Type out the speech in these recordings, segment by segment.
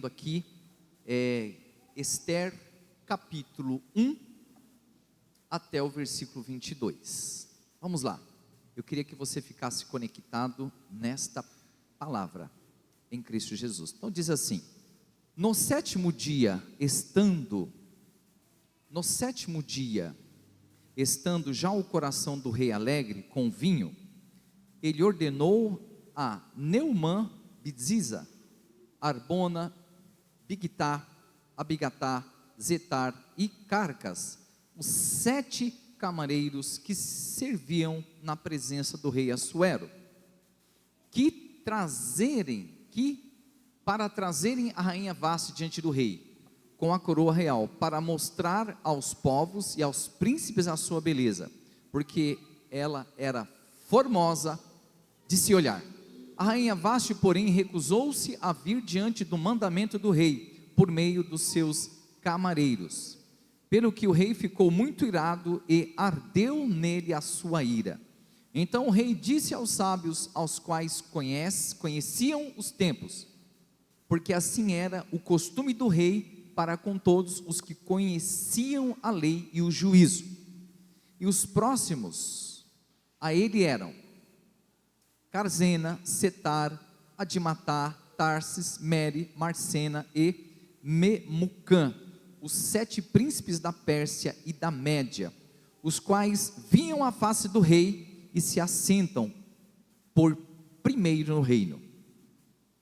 Aqui Esther capítulo 1 até o versículo 22. Vamos lá. Eu queria que você ficasse conectado nesta palavra em Cristo Jesus. Então diz assim: no sétimo dia, estando já o coração do rei alegre com vinho, ele ordenou a Neumã, Bizisa, Arbona, Bigtá, Abigatá, Zetar e Carcas, os 7 camareiros que serviam na presença do rei Assuero, para trazerem a rainha Vaste diante do rei, com a coroa real, para mostrar aos povos e aos príncipes a sua beleza, porque ela era formosa de se olhar. A rainha Vaste, porém, recusou-se a vir diante do mandamento do rei, por meio dos seus camareiros, pelo que o rei ficou muito irado e ardeu nele a sua ira. Então o rei disse aos sábios, aos quais conheciam os tempos, porque assim era o costume do rei para com todos os que conheciam a lei e o juízo, e os próximos a ele eram Carzena, Setar, Admatá, Tarsis, Mere, Marcena e Memucã, os 7 príncipes da Pérsia e da Média, os quais vinham à face do rei e se assentam por primeiro no reino.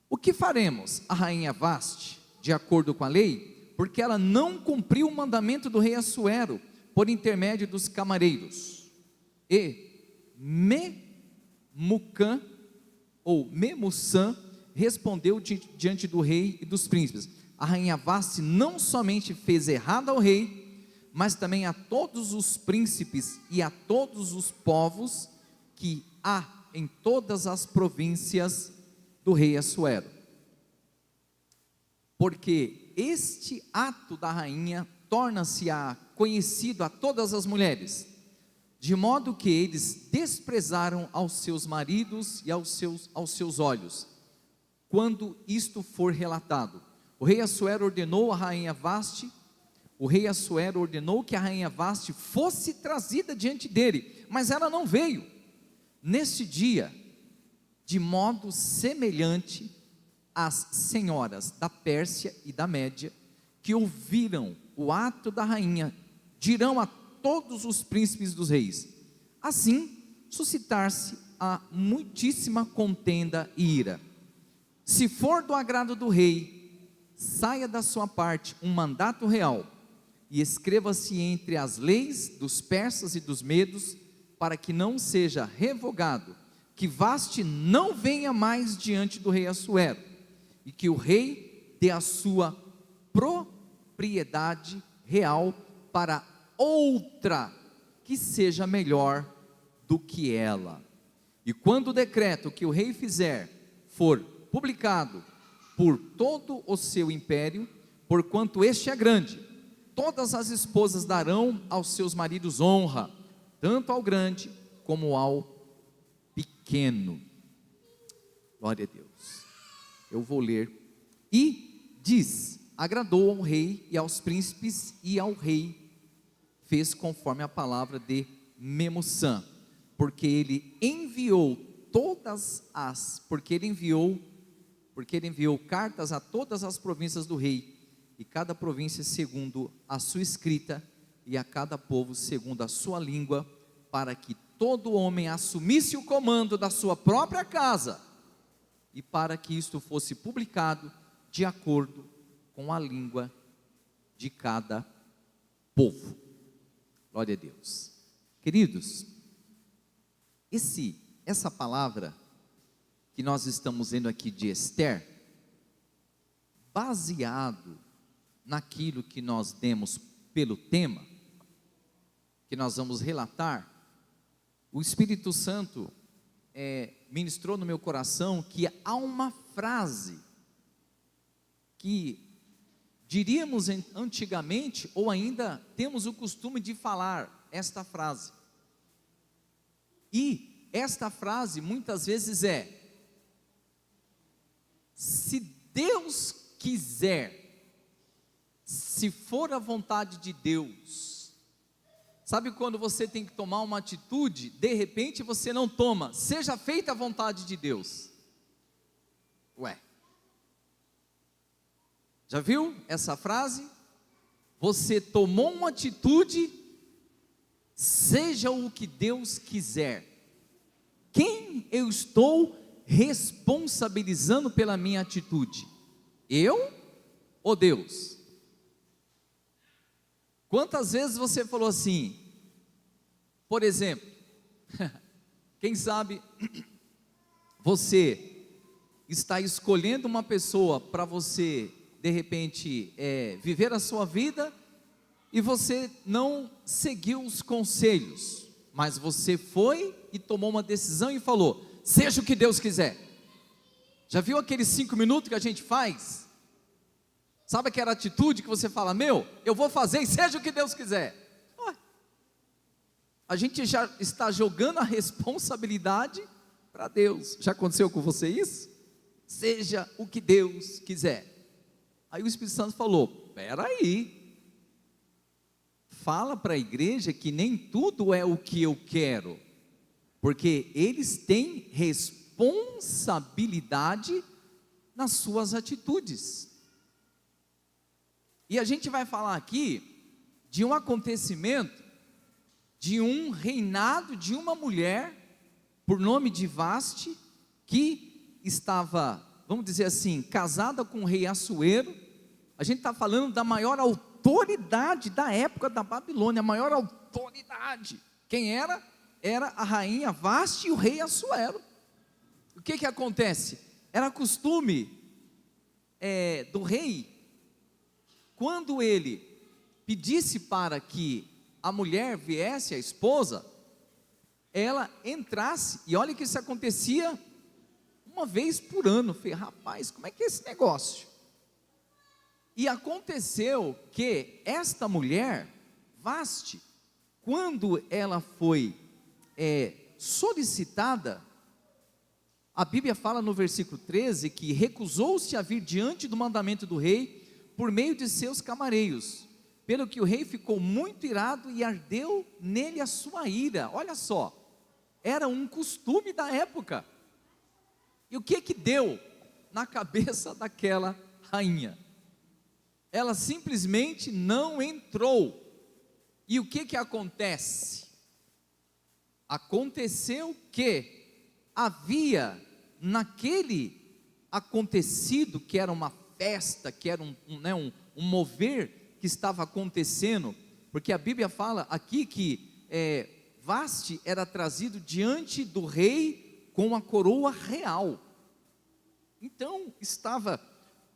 O que faremos a rainha Vaste, de acordo com a lei, porque ela não cumpriu o mandamento do rei Assuero, por intermédio dos camareiros? E Memucã, ou Memuçã, respondeu diante do rei e dos príncipes: a rainha Vaste não somente fez errado ao rei, mas também a todos os príncipes e a todos os povos que há em todas as províncias do rei Assuero. Porque este ato da rainha torna-se conhecido a todas as mulheres, de modo que eles desprezaram aos seus maridos e aos seus olhos, quando isto for relatado. O rei Assuero ordenou que a rainha Vaste fosse trazida diante dele, mas ela não veio. Neste dia, de modo semelhante, as senhoras da Pérsia e da Média, que ouviram o ato da rainha, dirão a todos os príncipes dos reis. Assim, suscitar-se a muitíssima contenda e ira. Se for do agrado do rei, saia da sua parte um mandato real, e escreva-se entre as leis dos persas e dos medos, para que não seja revogado, que Vaste não venha mais diante do rei Assuero, e que o rei dê a sua propriedade real para outra que seja melhor do que ela. E quando o decreto que o rei fizer for publicado por todo o seu império, porquanto este é grande, todas as esposas darão aos seus maridos honra, tanto ao grande como ao pequeno. Glória a Deus. Eu vou ler. E diz: agradou ao rei e aos príncipes, e ao rei fez conforme a palavra de Memuçã, porque ele enviou cartas a todas as províncias do rei, e cada província segundo a sua escrita, e a cada povo segundo a sua língua, para que todo homem assumisse o comando da sua própria casa, e para que isto fosse publicado de acordo com a língua de cada povo. Glória a Deus. Queridos, essa palavra que nós estamos vendo aqui de Esther, baseado naquilo que nós demos pelo tema, que nós vamos relatar, o Espírito Santo ministrou no meu coração que há uma frase que diríamos antigamente, ou ainda temos o costume de falar esta frase, e esta frase muitas vezes é: se Deus quiser, se for a vontade de Deus, sabe quando você tem que tomar uma atitude, de repente você não toma, seja feita a vontade de Deus. Ué, já viu essa frase? Você tomou uma atitude, seja o que Deus quiser. Quem eu estou responsabilizando pela minha atitude? Eu ou Deus? Quantas vezes você falou assim, por exemplo, quem sabe você está escolhendo uma pessoa para você, de repente, viver a sua vida, e você não seguiu os conselhos, mas você foi e tomou uma decisão e falou, seja o que Deus quiser. Já viu aqueles 5 minutos que a gente faz? Sabe aquela atitude que você fala, eu vou fazer e seja o que Deus quiser. Ué, a gente já está jogando a responsabilidade para Deus. Já aconteceu com você isso? Seja o que Deus quiser. Aí o Espírito Santo falou, peraí, fala para a igreja que nem tudo é o que eu quero, porque eles têm responsabilidade nas suas atitudes. E a gente vai falar aqui de um acontecimento, de um reinado de uma mulher, por nome de Vaste, que estava, vamos dizer assim, casada com o rei Assuero. A gente está falando da maior autoridade da época da Babilônia, a maior autoridade. Quem era? Era a rainha Vaste e o rei Assuero. O que acontece? Era costume do rei, quando ele pedisse para que a mulher viesse, a esposa, ela entrasse, e olha que isso acontecia uma vez por ano. Eu falei, rapaz, como é que é esse negócio? E aconteceu que esta mulher, Vaste, quando ela foi solicitada, a Bíblia fala no versículo 13, que recusou-se a vir diante do mandamento do rei, por meio de seus camareiros, pelo que o rei ficou muito irado e ardeu nele a sua ira. Olha só, era um costume da época. E o que deu na cabeça daquela rainha? Ela simplesmente não entrou. E o que acontece? Aconteceu que havia naquele acontecido, que era uma festa, que era um mover que estava acontecendo, porque a Bíblia fala aqui que Vaste era trazido diante do rei com a coroa real. Então estava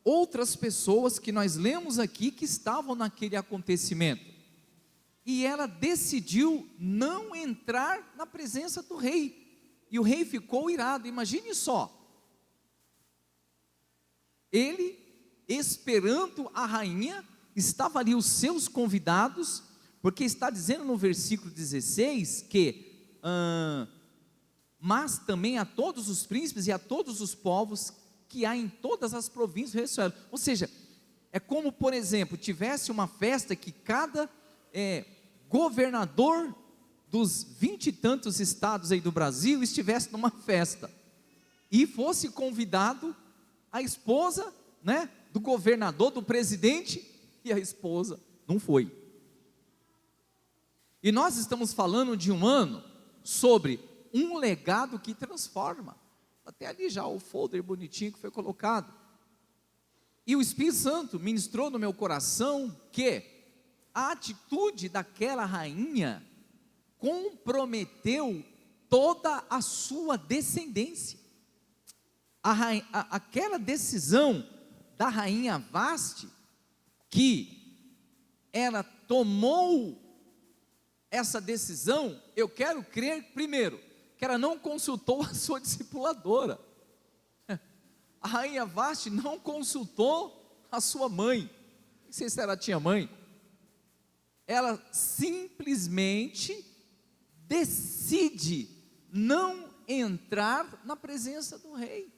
outras pessoas que nós lemos aqui, que estavam naquele acontecimento, e ela decidiu não entrar na presença do rei, e o rei ficou irado. Imagine só, ele esperando a rainha, estava ali os seus convidados, porque está dizendo no versículo 16, que mas também a todos os príncipes e a todos os povos que há em todas as províncias do Israel. Ou seja, é como, por exemplo, tivesse uma festa que cada governador dos 20 e tantos estados aí do Brasil estivesse numa festa, e fosse convidado a esposa, do governador, do presidente, e a esposa não foi. E nós estamos falando de um ano sobre um legado que transforma. Até ali já o folder bonitinho que foi colocado. E o Espírito Santo ministrou no meu coração que a atitude daquela rainha comprometeu toda a sua descendência. Aquela decisão da rainha Vaste, que ela tomou essa decisão, eu quero crer primeiro, que ela não consultou a sua discipuladora. A rainha Vaste não consultou a sua mãe, não sei se ela tinha mãe. Ela simplesmente decide não entrar na presença do rei.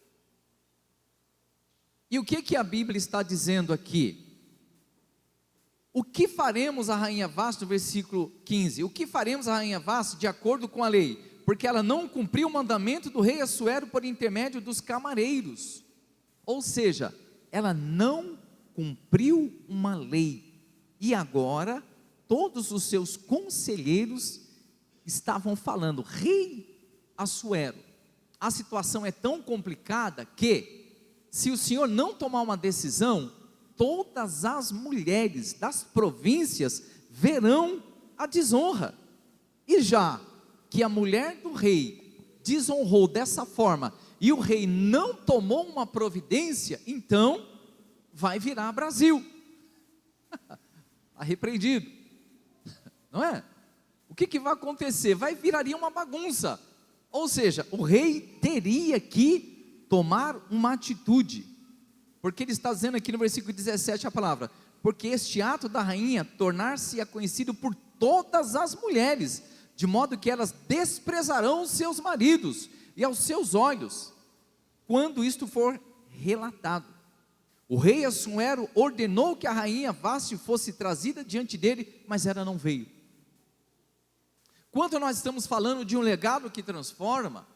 E o que a Bíblia está dizendo aqui? O que faremos a rainha Vasti, no versículo 15? O que faremos a rainha Vasti de acordo com a lei? Porque ela não cumpriu o mandamento do rei Assuero por intermédio dos camareiros. Ou seja, ela não cumpriu uma lei. E agora, todos os seus conselheiros estavam falando: rei Assuero, a situação é tão complicada que, se o senhor não tomar uma decisão, todas as mulheres das províncias verão a desonra. E já que a mulher do rei desonrou dessa forma, e o rei não tomou uma providência, então vai virar Brasil. Está repreendido, não é? O que vai acontecer? Viraria uma bagunça. Ou seja, o rei teria que tomar uma atitude, porque ele está dizendo aqui no versículo 17 a palavra: porque este ato da rainha tornar-se-á conhecido por todas as mulheres, de modo que elas desprezarão os seus maridos, e aos seus olhos, quando isto for relatado. O rei Assuero ordenou que a rainha Vasti fosse trazida diante dele, mas ela não veio. Quando nós estamos falando de um legado que transforma,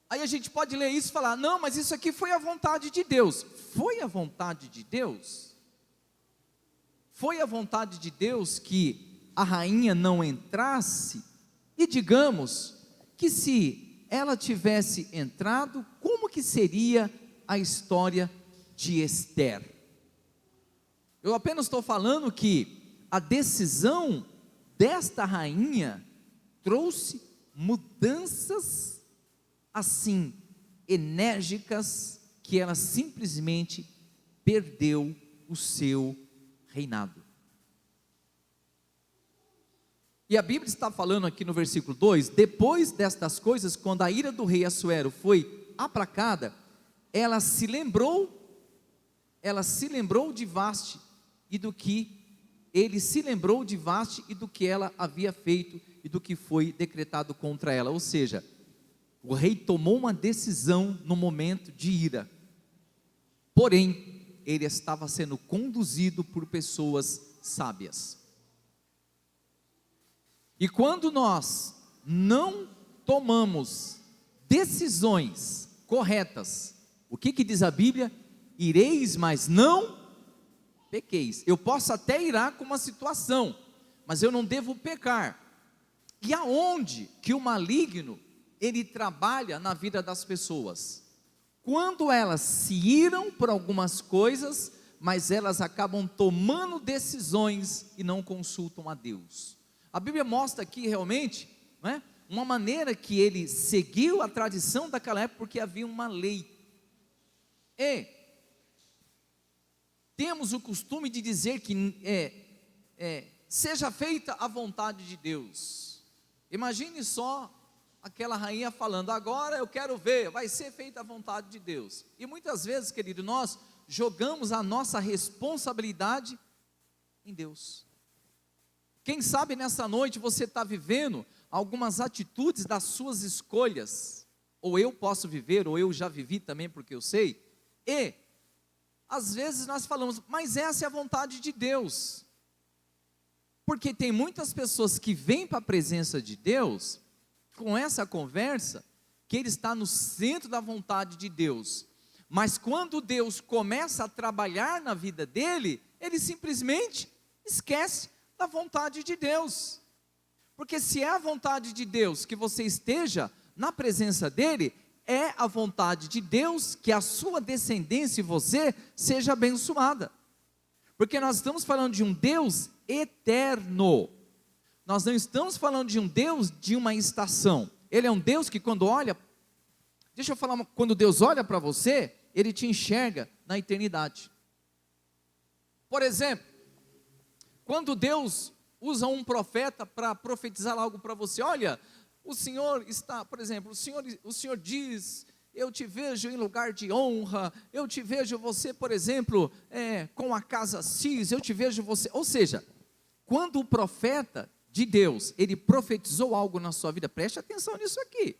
aí a gente pode ler isso e falar: não, mas isso aqui foi a vontade de Deus. Foi a vontade de Deus? Foi a vontade de Deus que a rainha não entrasse? E digamos que se ela tivesse entrado, como que seria a história de Esther? Eu apenas estou falando que a decisão desta rainha trouxe mudanças assim enérgicas, que ela simplesmente perdeu o seu reinado. E a Bíblia está falando aqui no versículo 2: depois destas coisas, quando a ira do rei Assuero foi aplacada, ela se lembrou de Vasti e do que ele se lembrou de Vasti e do que ela havia feito e do que foi decretado contra ela. Ou seja, o rei tomou uma decisão no momento de ira, porém ele estava sendo conduzido por pessoas sábias. E quando nós não tomamos decisões corretas, o que diz a Bíblia? Ireis, mas não pequeis. Eu posso até irar com uma situação, mas eu não devo pecar. E aonde que o maligno ele trabalha na vida das pessoas? Quando elas se iram por algumas coisas, mas elas acabam tomando decisões e não consultam a Deus. A Bíblia mostra aqui realmente, não é, uma maneira que ele seguiu a tradição daquela época, porque havia uma lei. E temos o costume de dizer que seja feita a vontade de Deus. Imagine só aquela rainha falando: agora eu quero ver, vai ser feita a vontade de Deus. E muitas vezes, querido, nós jogamos a nossa responsabilidade em Deus. Quem sabe nessa noite você está vivendo algumas atitudes das suas escolhas, ou eu posso viver, ou eu já vivi também, porque eu sei, e às vezes nós falamos: mas essa é a vontade de Deus. Porque tem muitas pessoas que vêm para a presença de Deus com essa conversa, que ele está no centro da vontade de Deus, mas quando Deus começa a trabalhar na vida dele, ele simplesmente esquece da vontade de Deus. Porque se é a vontade de Deus que você esteja na presença dele, é a vontade de Deus que a sua descendência e você seja abençoada. Porque nós estamos falando de um Deus eterno. Nós não estamos falando de um Deus de uma estação. Ele é um Deus que quando olha, deixa eu falar, quando Deus olha para você, ele te enxerga na eternidade. Por exemplo, quando Deus usa um profeta para profetizar algo para você: olha, o Senhor está, por exemplo, o Senhor diz: eu te vejo em lugar de honra, eu te vejo você, por exemplo, com a casa X, eu te vejo você. Ou seja, quando o profeta de Deus, ele profetizou algo na sua vida, preste atenção nisso aqui.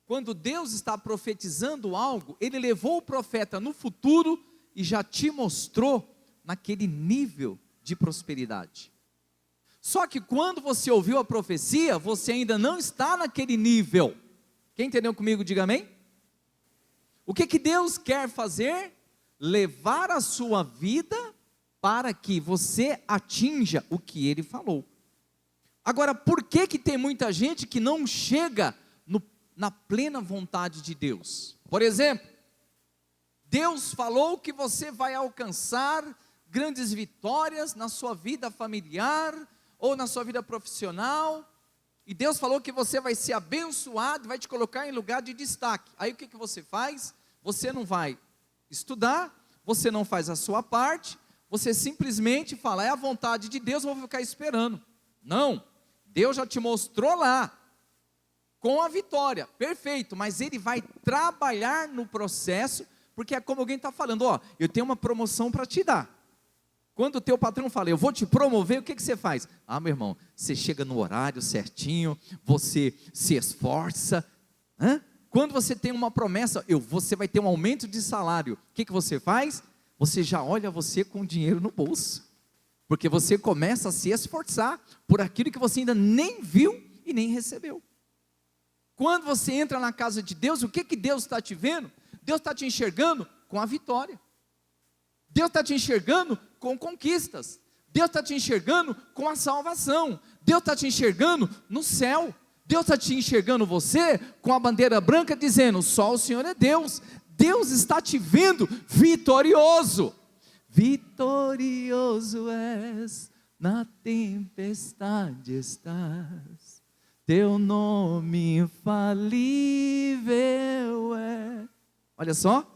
quando Deus está profetizando algo, Ele levou o profeta no futuro e já te mostrou naquele nível de prosperidade. Só que quando você ouviu a profecia, você ainda não está naquele nível. Quem entendeu comigo, diga amém. O que Deus quer fazer? Levar a sua vida para que você atinja o que Ele falou. Agora, por que tem muita gente que não chega na plena vontade de Deus? Por exemplo, Deus falou que você vai alcançar grandes vitórias na sua vida familiar ou na sua vida profissional, e Deus falou que você vai ser abençoado, vai te colocar em lugar de destaque. Aí o que você faz? Você não vai estudar, você não faz a sua parte, você simplesmente fala, é a vontade de Deus, eu vou ficar esperando. Não, Deus já te mostrou lá, com a vitória, perfeito, mas Ele vai trabalhar no processo, porque é como alguém está falando, ó, eu tenho uma promoção para te dar. Quando o teu patrão fala, eu vou te promover, o que você faz? Ah, meu irmão, você chega no horário certinho, você se esforça. Quando você tem uma promessa, você vai ter um aumento de salário, o que você faz? Você já olha você com dinheiro no bolso, porque você começa a se esforçar por aquilo que você ainda nem viu e nem recebeu. Quando você entra na casa de Deus, o que Deus está te vendo? Deus está te enxergando com a vitória. Deus está te enxergando com conquistas. Deus está te enxergando com a salvação. Deus está te enxergando no céu. Deus está te enxergando você com a bandeira branca dizendo, só o Senhor é Deus. Deus está te vendo vitorioso. Vitorioso és, na tempestade estás. Teu nome infalível é. Olha só.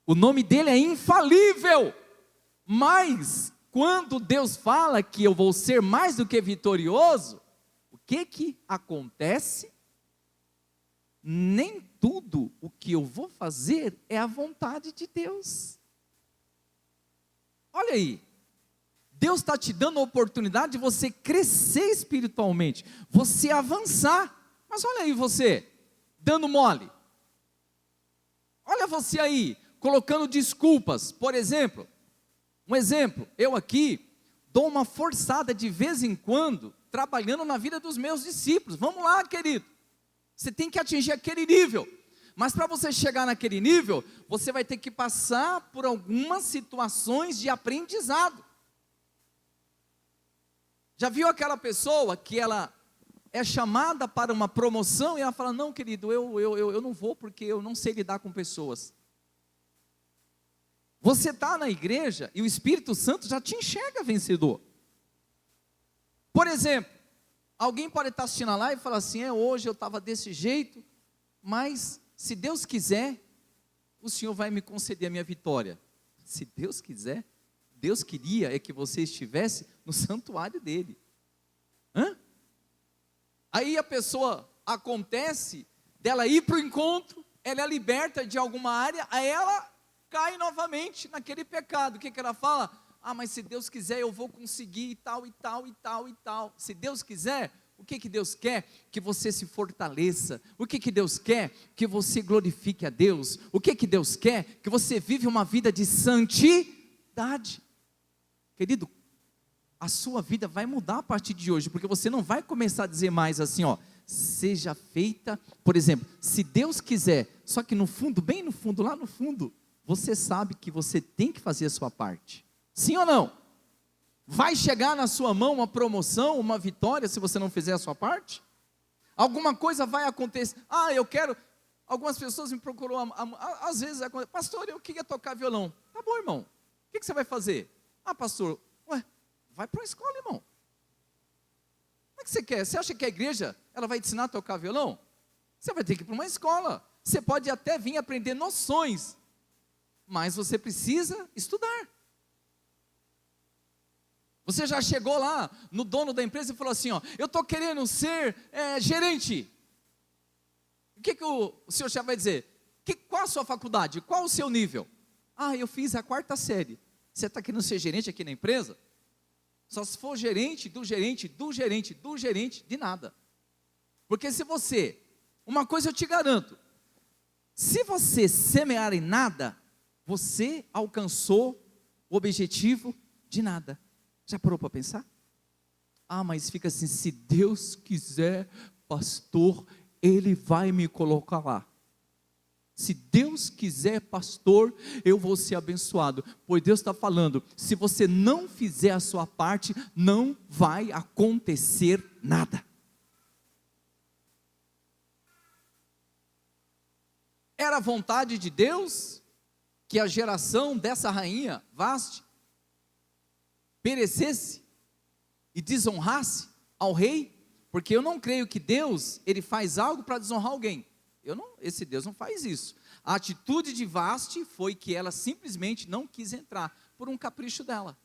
O nome dele é infalível, mas quando Deus fala que eu vou ser mais do que vitorioso, o que acontece? Nem tudo o que eu vou fazer é a vontade de Deus. Olha aí, Deus está te dando a oportunidade de você crescer espiritualmente, você avançar, mas olha aí você, dando mole, olha você aí, colocando desculpas. Por exemplo, eu aqui dou uma forçada de vez em quando, trabalhando na vida dos meus discípulos. Vamos lá, querido, você tem que atingir aquele nível, mas para você chegar naquele nível, você vai ter que passar por algumas situações de aprendizado. Já viu aquela pessoa que ela é chamada para uma promoção e ela fala, não querido, eu não vou porque eu não sei lidar com pessoas. Você está na igreja e o Espírito Santo já te enxerga vencedor. Por exemplo, alguém pode estar assistindo a live e falar assim, hoje eu estava desse jeito, mas se Deus quiser, o Senhor vai me conceder a minha vitória. Se Deus quiser, Deus queria é que você estivesse no santuário dele. Aí a pessoa, acontece dela ir para o encontro, ela é liberta de alguma área, aí ela cai novamente naquele pecado. O que ela fala? Mas se Deus quiser eu vou conseguir e tal, e tal, e tal, e tal. Se Deus quiser, o que Deus quer? Que você se fortaleça. O que Deus quer? Que você glorifique a Deus. O que Deus quer? Que você vive uma vida de santidade. Querido, a sua vida vai mudar a partir de hoje, porque você não vai começar a dizer mais assim, seja feita, por exemplo, se Deus quiser, só que no fundo, bem no fundo, lá no fundo, você sabe que você tem que fazer a sua parte. Sim ou não? Vai chegar na sua mão uma promoção, uma vitória, se você não fizer a sua parte? Alguma coisa vai acontecer. Eu quero. Algumas pessoas me procuram, às vezes, pastor, eu queria tocar violão. Tá bom, irmão. O que você vai fazer? Pastor, vai para uma escola, irmão. Como é que você quer? Você acha que a igreja, ela vai te ensinar a tocar violão? Você vai ter que ir para uma escola. Você pode até vir aprender noções, mas você precisa estudar. Você já chegou lá no dono da empresa e falou assim, eu estou querendo ser gerente. O que o seu chefe vai dizer? Qual a sua faculdade? Qual o seu nível? Eu fiz a 4ª série. Você está querendo ser gerente aqui na empresa? Só se for gerente, do gerente, do gerente, do gerente, de nada. Porque se você uma coisa eu te garanto: se você semear em nada, você alcançou o objetivo de nada. Já parou para pensar? Ah, mas fica assim: se Deus quiser, pastor, Ele vai me colocar lá. Se Deus quiser, pastor, eu vou ser abençoado. Pois Deus está falando: se você não fizer a sua parte, não vai acontecer nada. Era a vontade de Deus que a geração dessa rainha Vaste perecesse e desonrasse ao rei? Porque eu não creio que Deus, Ele faz algo para desonrar alguém. Esse Deus não faz isso. A atitude de Vaste foi que ela simplesmente não quis entrar, por um capricho dela.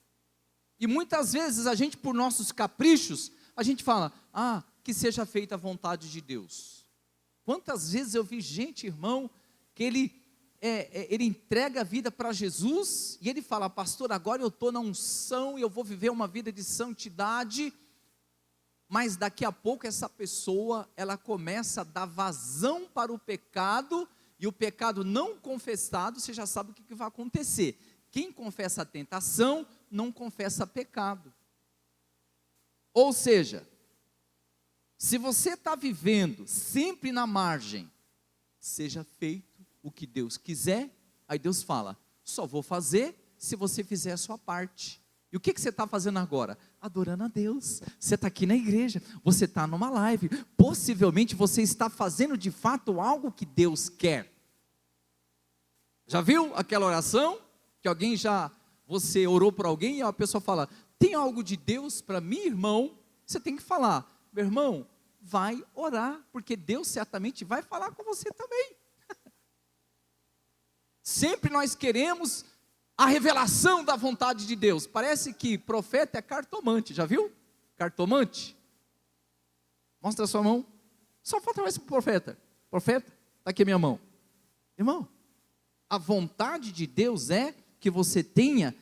E muitas vezes a gente, por nossos caprichos, a gente fala: ah, que seja feita a vontade de Deus. Quantas vezes eu vi gente, irmão, que ele entrega a vida para Jesus, e ele fala: pastor, agora eu estou na unção, e eu vou viver uma vida de santidade. Mas daqui a pouco essa pessoa, ela começa a dar vazão para o pecado, e o pecado não confessado, você já sabe o que vai acontecer. Quem confessa a tentação, não confessa pecado. Ou seja, se você está vivendo sempre na margem, seja feito o que Deus quiser. Aí Deus fala: só vou fazer se você fizer a sua parte. E o que você está fazendo agora? Adorando a Deus. Você está aqui na igreja, você está numa live, possivelmente você está fazendo de fato algo que Deus quer. Já viu aquela oração que você orou por alguém e a pessoa fala: tem algo de Deus para mim, irmão? Você tem que falar: meu irmão, vai orar, porque Deus certamente vai falar com você também. Sempre nós queremos a revelação da vontade de Deus. Parece que profeta é cartomante, já viu? Cartomante. Mostra a sua mão. Só falta mais para o profeta. Profeta, está aqui a minha mão. Irmão, a vontade de Deus é que você tenha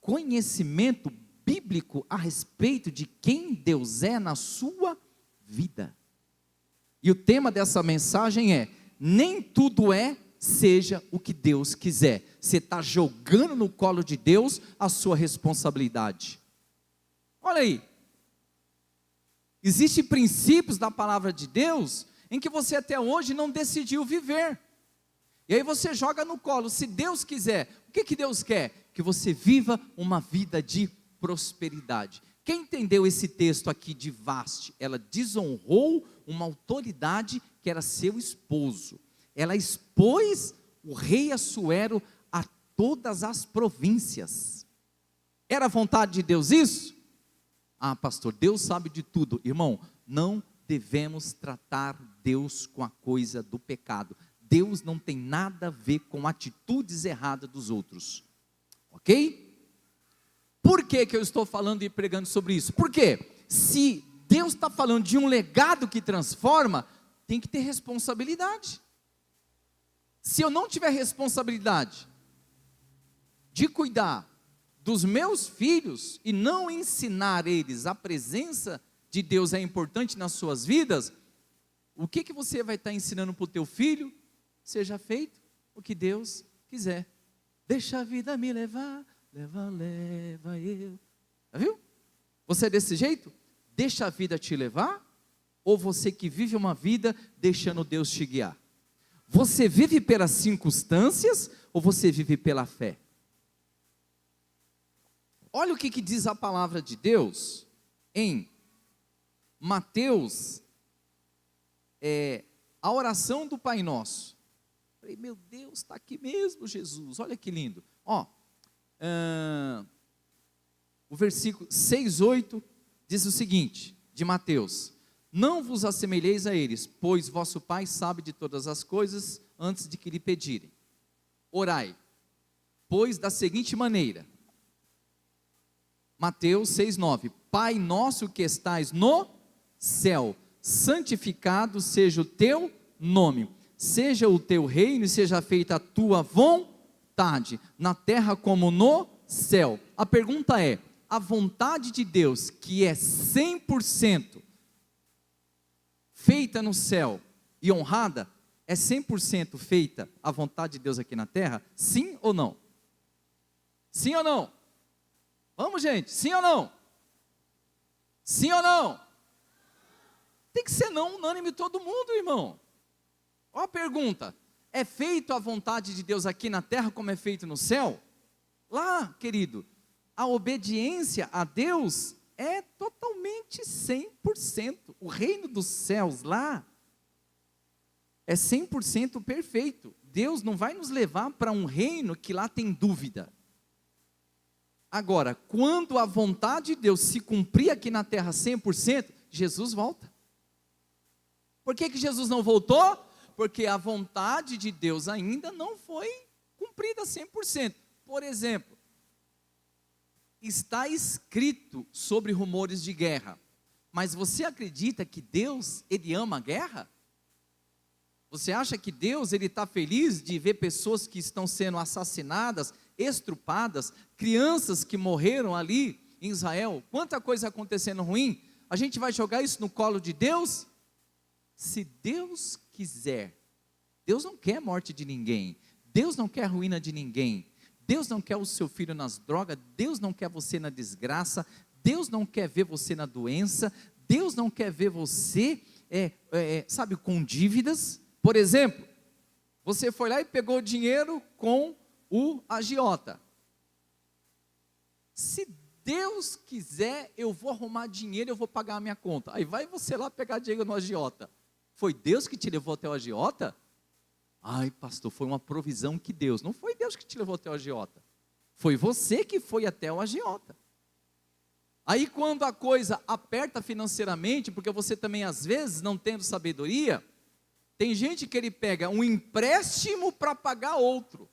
conhecimento bíblico a respeito de quem Deus é na sua vida. E o tema dessa mensagem é: nem tudo seja o que Deus quiser. Você está jogando no colo de Deus a sua responsabilidade. Olha aí, existem princípios da palavra de Deus em que você até hoje não decidiu viver, e aí você joga no colo. Se Deus quiser, o que Deus quer? Que você viva uma vida de prosperidade. Quem entendeu esse texto aqui de Vaste? Ela desonrou uma autoridade que era seu esposo. Ela expôs o rei Assuero a todas as províncias. Era a vontade de Deus isso? Ah, pastor, Deus sabe de tudo. Irmão, não devemos tratar Deus com a coisa do pecado. Deus não tem nada a ver com atitudes erradas dos outros. Ok? Por que eu estou falando e pregando sobre isso? Porque se Deus está falando de um legado que transforma, tem que ter responsabilidade. Se eu não tiver responsabilidade de cuidar dos meus filhos e não ensinar eles a presença de Deus é importante nas suas vidas, o que você vai estar ensinando para o teu filho? Seja feito o que Deus quiser. Deixa a vida me levar, leva eu. Já viu? Você é desse jeito? Deixa a vida te levar? Ou você que vive uma vida deixando Deus te guiar? Você vive pelas circunstâncias ou você vive pela fé? Olha o que diz a palavra de Deus em Mateus, a oração do Pai Nosso. Falei: meu Deus, está aqui mesmo Jesus, olha que lindo. O versículo 6:8 diz o seguinte, de Mateus: não vos assemelheis a eles, pois vosso Pai sabe de todas as coisas antes de que lhe pedirem. Orai, pois da seguinte maneira. Mateus 6:9: Pai nosso que estais no céu, santificado seja o teu nome, seja o teu reino e seja feita a tua vontade, na terra como no céu. A pergunta é: a vontade de Deus, que é 100% feita no céu, e honrada é 100% feita a vontade de Deus aqui na terra? Sim ou não? Sim ou não? Vamos, gente, sim ou não? Sim ou não? Tem que ser não unânime todo mundo, irmão. Olha a pergunta: é feito a vontade de Deus aqui na terra como é feito no céu? Lá, querido, a obediência a Deus é totalmente 100%. O reino dos céus lá é 100% perfeito. Deus não vai nos levar para um reino que lá tem dúvida. Agora, quando a vontade de Deus se cumprir aqui na terra 100%, Jesus volta. Por que Jesus não voltou? Porque a vontade de Deus ainda não foi cumprida 100%. Por exemplo, está escrito sobre rumores de guerra, mas você acredita que Deus, Ele ama a guerra? Você acha que Deus, Ele está feliz de ver pessoas que estão sendo assassinadas, estrupadas, crianças que morreram ali em Israel? Quanta coisa acontecendo ruim, a gente vai jogar isso no colo de Deus? Se Deus quiser, Deus não quer morte de ninguém, Deus não quer ruína de ninguém, Deus não quer o seu filho nas drogas, Deus não quer você na desgraça, Deus não quer ver você na doença, Deus não quer ver você, sabe, com dívidas. Por exemplo, você foi lá e pegou dinheiro com o agiota. Se Deus quiser, eu vou arrumar dinheiro, eu vou pagar a minha conta. Aí vai você lá pegar dinheiro no agiota. Foi Deus que te levou até o agiota? Ai, pastor, foi uma provisão que Deus. Não foi Deus que te levou até o agiota. Foi você que foi até o agiota. Aí quando a coisa aperta financeiramente, porque você também às vezes não tendo sabedoria, tem gente que ele pega um empréstimo para pagar outro.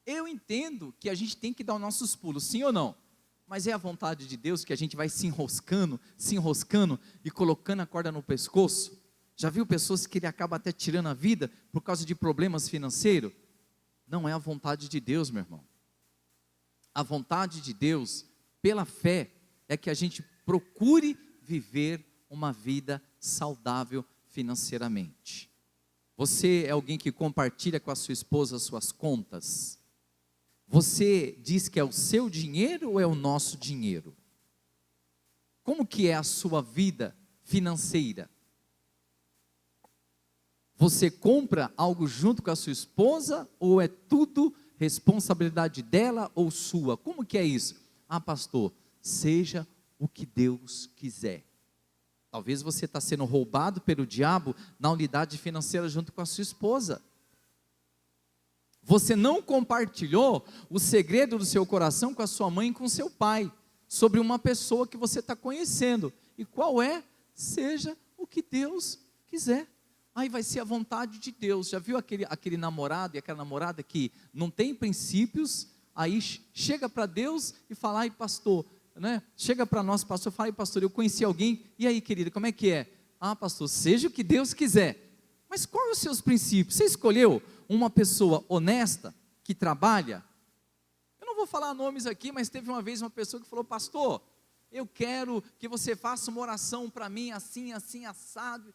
Eu entendo que a gente tem que dar os nossos pulos, sim ou não? Mas é a vontade de Deus que a gente vai se enroscando e colocando a corda no pescoço. Já viu pessoas que ele acaba até tirando a vida por causa de problemas financeiros? Não é a vontade de Deus, meu irmão. A vontade de Deus, pela fé, é que a gente procure viver uma vida saudável financeiramente. Você é alguém que compartilha com a sua esposa as suas contas? Você diz que é o seu dinheiro ou é o nosso dinheiro? Como que é a sua vida financeira? Você compra algo junto com a sua esposa ou é tudo responsabilidade dela ou sua? Como que é isso? Ah, pastor, seja o que Deus quiser. Talvez você está sendo roubado pelo diabo na unidade financeira junto com a sua esposa. Você não compartilhou o segredo do seu coração com a sua mãe e com seu pai, sobre uma pessoa que você está conhecendo. E qual é? Seja o que Deus quiser. Aí vai ser a vontade de Deus. Já viu aquele namorado e aquela namorada que não tem princípios, aí chega para Deus e fala: ai pastor, né? Chega para nós, pastor, fala: ai pastor, eu conheci alguém, e aí querida, como é que é? Ah pastor, seja o que Deus quiser. Mas quais os seus princípios? Você escolheu uma pessoa honesta, que trabalha? Eu não vou falar nomes aqui, mas teve uma vez uma pessoa que falou: pastor, eu quero que você faça uma oração para mim, assim, assim, assado,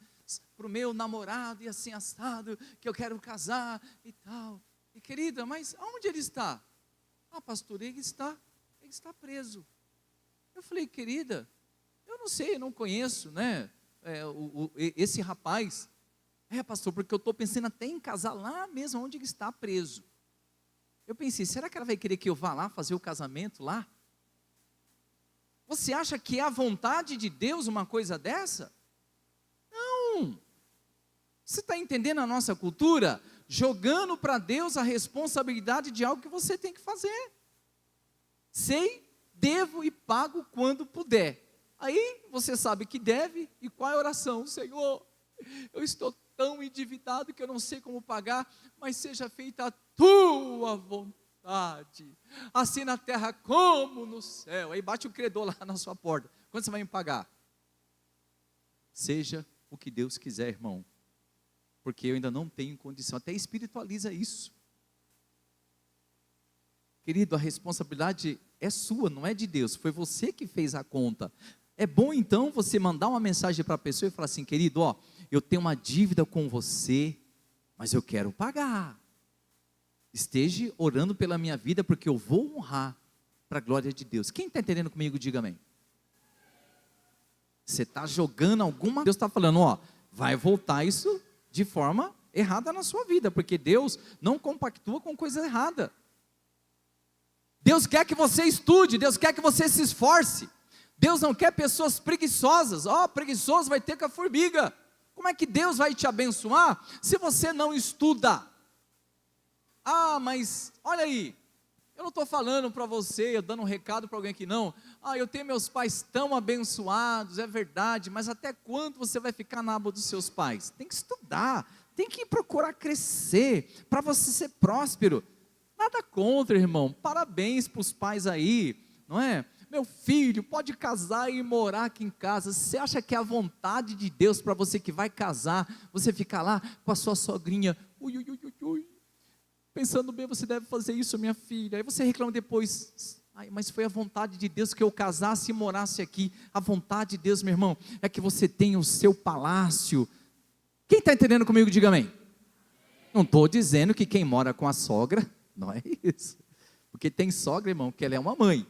para o meu namorado, e assim, assado, que eu quero casar, e tal. E querida, mas aonde ele está? Ah pastor, ele está preso. Eu falei: querida, eu não sei, eu não conheço, né, esse rapaz. É pastor, porque eu estou pensando até em casar lá mesmo onde ele está preso. Eu pensei: será que ela vai querer que eu vá lá fazer o casamento lá? Você acha que é a vontade de Deus uma coisa dessa? Não. Você está entendendo a nossa cultura? Jogando para Deus a responsabilidade de algo que você tem que fazer. Sei, devo e pago quando puder. Aí você sabe que deve, e qual é a oração? Senhor, eu estou tão endividado que eu não sei como pagar, mas seja feita a tua vontade, assim na terra como no céu. Aí bate o credor lá na sua porta: quando você vai me pagar? Seja o que Deus quiser, irmão, porque eu ainda não tenho condição. Até espiritualiza isso, querido. A responsabilidade é sua, não é de Deus. Foi você que fez a conta. É bom então você mandar uma mensagem para a pessoa e falar assim: querido, eu tenho uma dívida com você, mas eu quero pagar. Esteja orando pela minha vida, porque eu vou honrar para a glória de Deus. Quem está entendendo comigo, diga amém. Você está jogando alguma... Deus está falando, ó, vai voltar isso de forma errada na sua vida, porque Deus não compactua com coisa errada. Deus quer que você estude, Deus quer que você se esforce. Deus não quer pessoas preguiçosas. Ó, preguiçoso vai ter com a formiga. Como é que Deus vai te abençoar se você não estuda? Ah, mas olha aí, eu não estou falando para você, eu dando um recado para alguém aqui não. Ah, eu tenho meus pais tão abençoados, é verdade, mas até quando você vai ficar na aba dos seus pais? Tem que estudar, tem que procurar crescer, para você ser próspero. Nada contra, irmão, parabéns para os pais aí, não é? Meu filho, pode casar e morar aqui em casa. Você acha que é a vontade de Deus para você que vai casar, você ficar lá com a sua sogrinha, ui, ui, ui, ui, ui, pensando bem, você deve fazer isso, minha filha. Aí você reclama depois, ai, mas foi a vontade de Deus que eu casasse e morasse aqui. A vontade de Deus, meu irmão, é que você tenha o seu palácio. Quem está entendendo comigo, diga amém. Não estou dizendo que quem mora com a sogra, não é isso. Porque tem sogra, irmão, que ela é uma mãe.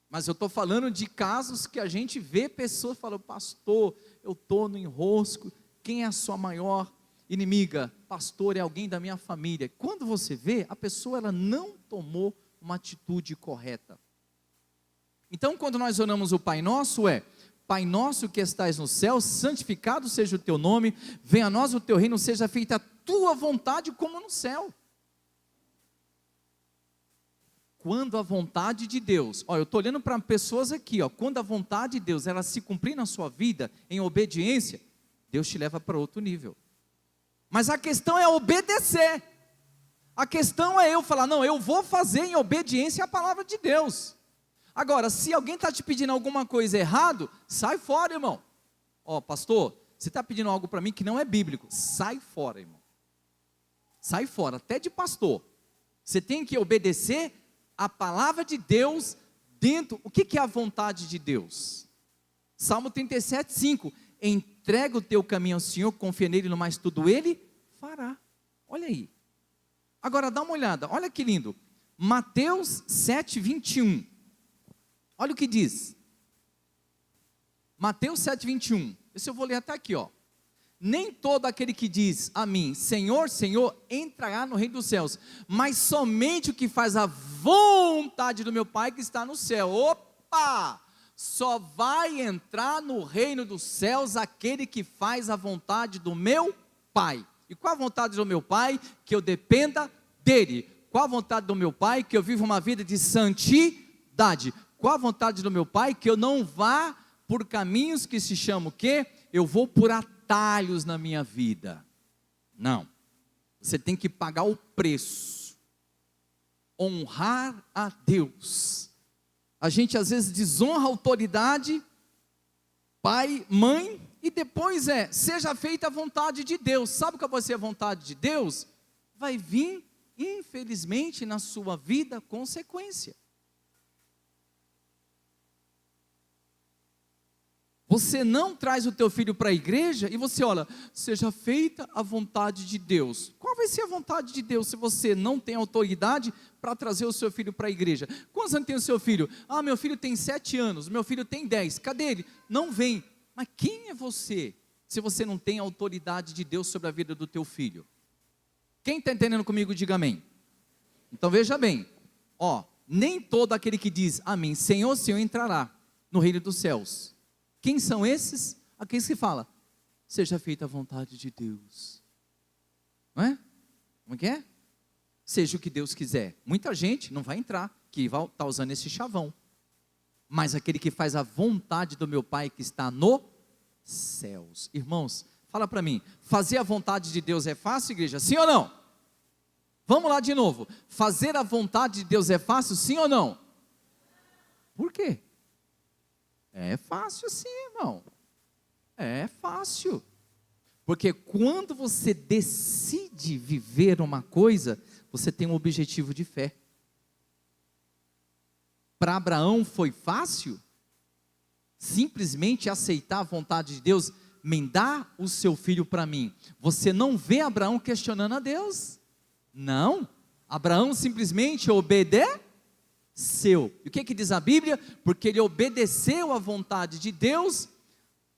Mas eu estou falando de casos que a gente vê pessoas falando, pastor, eu estou no enrosco, quem é a sua maior inimiga? Pastor, é alguém da minha família. Quando você vê, a pessoa ela não tomou uma atitude correta. Então, quando nós oramos o Pai Nosso, Pai Nosso que estais no céu, santificado seja o teu nome, venha a nós o teu reino, seja feita a tua vontade como no céu. Quando a vontade de Deus, eu estou olhando para pessoas aqui, quando a vontade de Deus, ela se cumprir na sua vida, em obediência, Deus te leva para outro nível. Mas a questão é obedecer, a questão é eu falar, não, eu vou fazer em obediência à palavra de Deus. Agora, se alguém está te pedindo alguma coisa errado, sai fora, irmão. Pastor, você está pedindo algo para mim que não é bíblico, sai fora, irmão. Sai fora, até de pastor. Você tem que obedecer a palavra de Deus dentro. O que é a vontade de Deus? Salmo 37, 5. Entrega o teu caminho ao Senhor, confia nele, no mais tudo ele fará. Olha aí. Agora dá uma olhada, olha que lindo. Mateus 7, 21. Olha o que diz. Mateus 7, 21. Esse eu vou ler até aqui, Nem todo aquele que diz a mim, Senhor, Senhor, entrará no reino dos céus, mas somente o que faz a vontade do meu Pai que está no céu. Opa! Só vai entrar no reino dos céus aquele que faz a vontade do meu Pai. E qual a vontade do meu Pai? Que eu dependa dele. Qual a vontade do meu Pai? Que eu viva uma vida de santidade. Qual a vontade do meu Pai? Que eu não vá por caminhos que se chamam o quê? Eu vou por atalhos na minha vida. Não. Você tem que pagar o preço. Honrar a Deus. A gente às vezes desonra a autoridade, pai, mãe, e depois seja feita a vontade de Deus. Sabe qual vai ser a vontade de Deus? Vai vir, infelizmente, na sua vida, consequência. Você não traz o teu filho para a igreja e você olha, seja feita a vontade de Deus. Qual vai ser a vontade de Deus se você não tem autoridade para trazer o seu filho para a igreja? Quantos anos tem o seu filho? Meu filho tem 7 anos, meu filho tem 10, cadê ele? Não vem. Mas quem é você, se você não tem autoridade de Deus sobre a vida do teu filho? Quem está entendendo comigo, diga amém. Então veja bem, nem todo aquele que diz amém, Senhor, Senhor, entrará no reino dos céus. Quem são esses? Aqueles que falam, seja feita a vontade de Deus. Não é? Como é que é? Seja o que Deus quiser. Muita gente não vai entrar, que vai estar usando esse chavão. Mas aquele que faz a vontade do meu Pai que está nos céus. Irmãos, fala para mim, fazer a vontade de Deus é fácil, igreja? Sim ou não? Vamos lá de novo. Fazer a vontade de Deus é fácil, sim ou não? Por quê? É fácil sim, irmão. É fácil. Porque quando você decide viver uma coisa, você tem um objetivo de fé. Para Abraão foi fácil? Simplesmente aceitar a vontade de Deus, me dá o seu filho para mim. Você não vê Abraão questionando a Deus, não, Abraão simplesmente obedeceu. E o que diz a Bíblia? Porque ele obedeceu à vontade de Deus,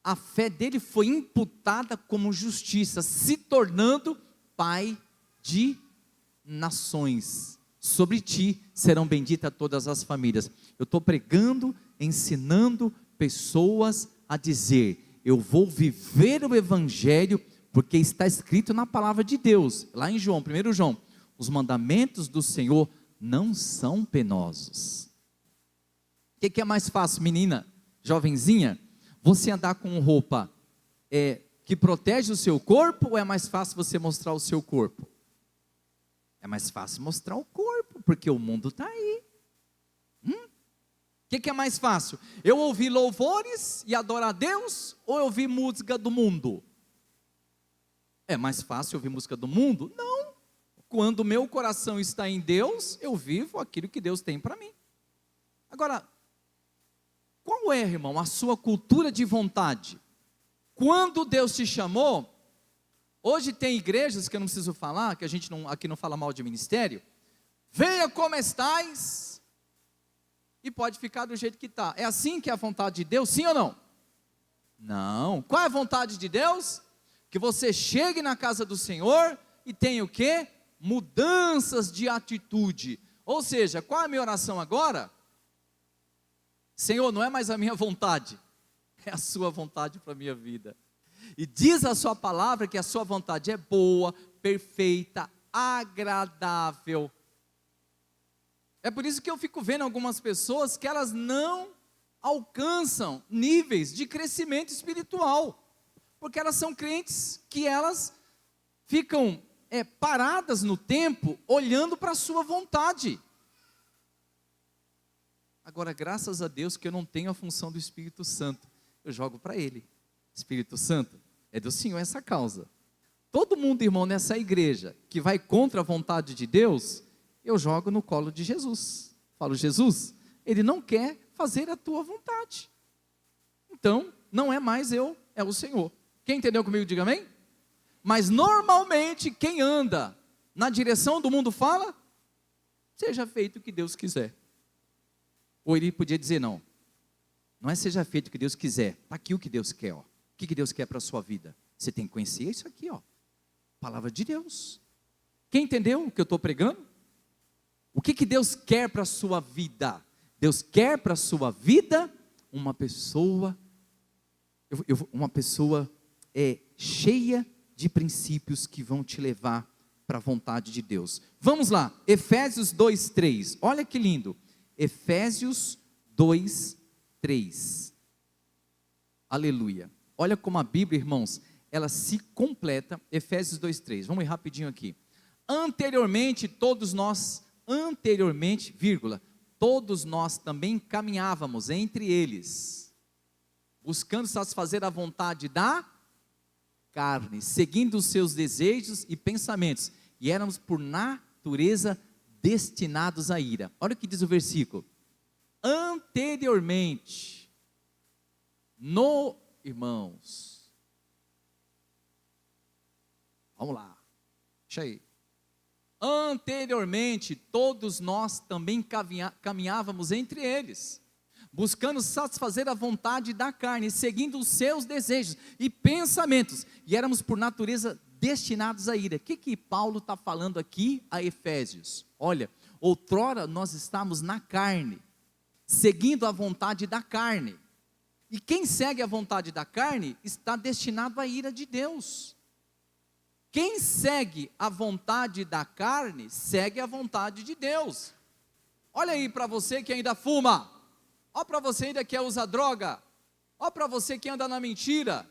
a fé dele foi imputada como justiça, se tornando pai de nações. Sobre ti serão benditas todas as famílias. Eu estou pregando, ensinando pessoas a dizer: eu vou viver o Evangelho, porque está escrito na palavra de Deus, lá em João, 1 João, os mandamentos do Senhor não são penosos. O que é mais fácil, menina, jovenzinha? Você andar com roupa que protege o seu corpo, ou é mais fácil você mostrar o seu corpo? É mais fácil mostrar o corpo, porque o mundo está aí. O que é mais fácil? Eu ouvir louvores e adorar a Deus, ou eu ouvir música do mundo? É mais fácil ouvir música do mundo? Não. Quando o meu coração está em Deus, eu vivo aquilo que Deus tem para mim. Agora, qual é, irmão, a sua cultura de vontade? Quando Deus te chamou, hoje tem igrejas que eu não preciso falar, que a gente aqui não fala mal de ministério, venha como estais, e pode ficar do jeito que está. É assim que é a vontade de Deus, sim ou não? Não. Qual é a vontade de Deus? Que você chegue na casa do Senhor e tenha o quê? Mudanças de atitude. Ou seja, qual é a minha oração agora? Senhor, não é mais a minha vontade, é a sua vontade para a minha vida. E diz a sua palavra que a sua vontade é boa, perfeita, agradável. É por isso que eu fico vendo algumas pessoas que elas não alcançam níveis de crescimento espiritual, porque elas são crentes que elas ficam paradas no tempo, olhando para a sua vontade. Agora, graças a Deus que eu não tenho a função do Espírito Santo, eu jogo para Ele. Espírito Santo, é do Senhor essa causa. Todo mundo, irmão, nessa igreja, que vai contra a vontade de Deus, eu jogo no colo de Jesus. Falo: Jesus, Ele não quer fazer a tua vontade. Então, não é mais eu, é o Senhor. Quem entendeu comigo, diga amém. Mas normalmente, quem anda na direção do mundo fala: seja feito o que Deus quiser. Ou ele podia dizer: não é seja feito o que Deus quiser, está aqui o que Deus quer, ó. O que Deus quer para a sua vida? Você tem que conhecer isso aqui, ó, palavra de Deus. Quem entendeu o que eu estou pregando? O que Deus quer para a sua vida? Deus quer para a sua vida uma pessoa, cheia de princípios que vão te levar para a vontade de Deus. Vamos lá, Efésios 2:3, olha que lindo. Efésios 2:3. Aleluia. Olha como a Bíblia, irmãos, ela se completa. Efésios 2:3. Vamos ir rapidinho aqui. Anteriormente, todos nós também caminhávamos entre eles, buscando satisfazer a vontade da carne, seguindo os seus desejos e pensamentos, e éramos por natureza destinados à ira. Olha o que diz o versículo: anteriormente, irmãos, vamos lá, deixa aí. Anteriormente, todos nós também caminhávamos entre eles, buscando satisfazer a vontade da carne, seguindo os seus desejos e pensamentos, e éramos por natureza destinados à ira. O que Paulo está falando aqui a Efésios? Olha, outrora nós estávamos na carne, seguindo a vontade da carne, e quem segue a vontade da carne está destinado à ira de Deus. Quem segue a vontade da carne, segue a vontade de Deus. Olha aí para você que ainda fuma, olha para você ainda que usa droga, olha para você que anda na mentira,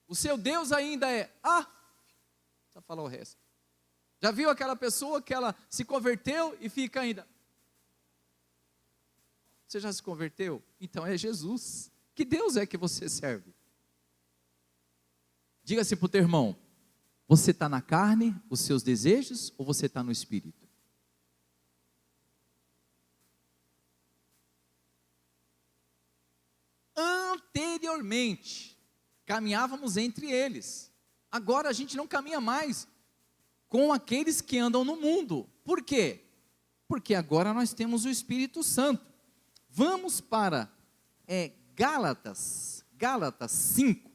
o seu Deus ainda precisa falar o resto. Já viu aquela pessoa que ela se converteu e fica ainda? Você já se converteu? Então é Jesus. Que Deus é que você serve? Diga assim para o teu irmão: você está na carne, os seus desejos, ou você está no Espírito? Anteriormente, caminhávamos entre eles. Agora a gente não caminha mais com aqueles que andam no mundo. Por quê? Porque agora nós temos o Espírito Santo. Vamos para Gálatas 5.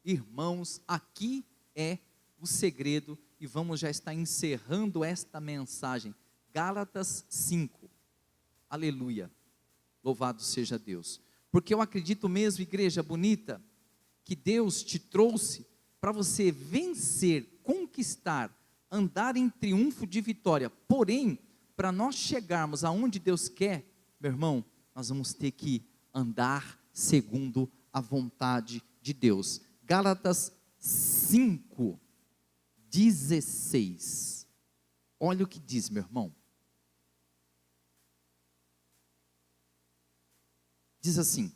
Irmãos, aqui é o segredo e vamos já estar encerrando esta mensagem. Gálatas 5. Aleluia. Louvado seja Deus. Porque eu acredito mesmo, igreja bonita, que Deus te trouxe para você vencer, conquistar, andar em triunfo de vitória. Porém, para nós chegarmos aonde Deus quer, meu irmão, nós vamos ter que andar segundo a vontade de Deus. Gálatas 5:16. Olha o que diz, meu irmão. Diz assim: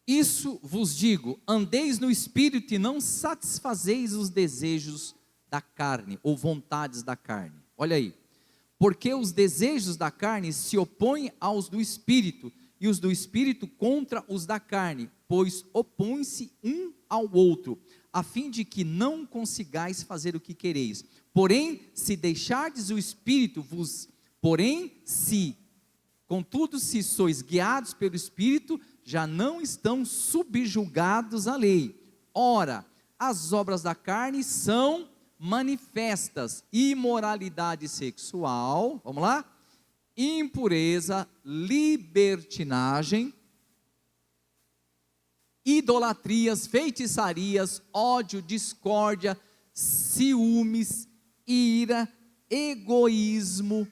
isso vos digo, andeis no Espírito e não satisfazeis os desejos da carne, ou vontades da carne. Olha aí, porque os desejos da carne se opõem aos do Espírito, e os do Espírito contra os da carne, pois opõem-se um ao outro, a fim de que não consigais fazer o que quereis. Porém, se deixardes o Espírito contudo, se sois guiados pelo Espírito, já não estão subjugados à lei. Ora, as obras da carne são manifestas: imoralidade sexual, vamos lá? Impureza, libertinagem, idolatrias, feitiçarias, ódio, discórdia, ciúmes, ira, egoísmo,